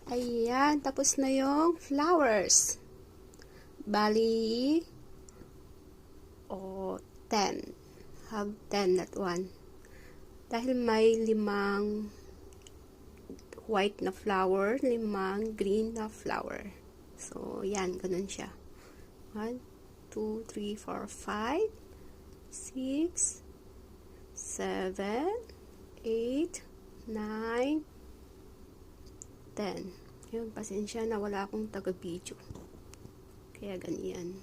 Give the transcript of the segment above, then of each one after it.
Ayan, tapos na yung flowers. Bali, 10. Have 10, not 1. Dahil may 5 white na flower, 5 green na flower. So, yan, ganun siya. 1, 2, 3, 4, 5, 6, 7, 8, 9, 10. Yun, pasensya na wala akong taga-video. Kaya ganyan.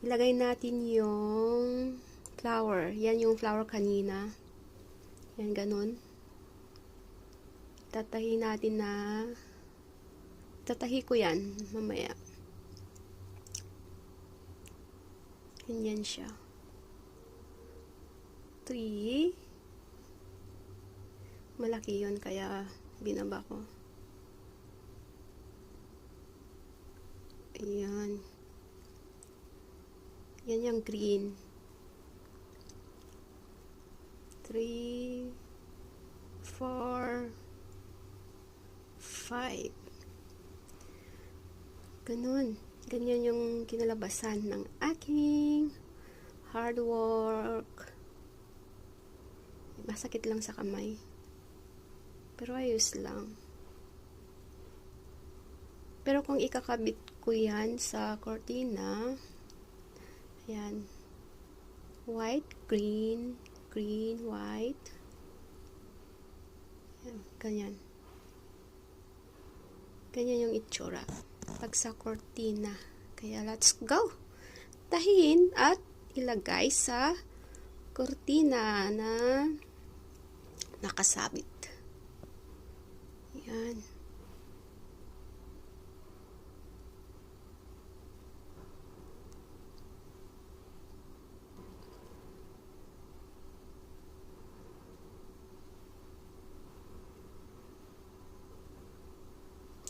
Ilagay natin yung flower. Yan yung flower kanina. Yan, ganun. Tatahi natin na tatahi ko yan mamaya. Ganyan siya. 3. Malaki yun kaya binaba ko. Ayan. Yan yung green. 3, 4, 5. Ganun. Ganyan yung kinalabasan ng aking hard work. Masakit lang sa kamay. Pero ayos lang. Pero kung ikakabit ko yan sa cortina, ayan, white, green, green, white, ayan, ganyan. Ganyan yung itsura pag sa cortina. Kaya let's go! Tahin at ilagay sa cortina na nakasabit. Ayan.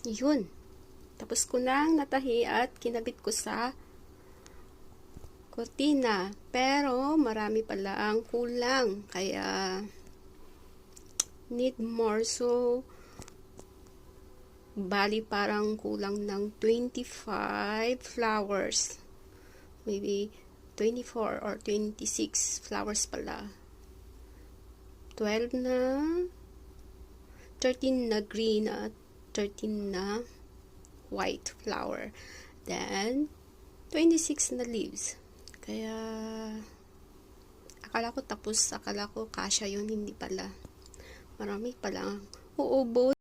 Yun. Tapos ko nang natahi at kinabit ko sa cortina. Pero marami pala ang kulang. Kaya need more. So, bali parang kulang ng 25 flowers. Maybe 24 or 26 flowers pala. 12 na, 13 na green at 13 na white flower. Then, 26 na leaves. Kaya, akala ko tapos, akala ko kasya yun, hindi pala. Marami pala. Uubos.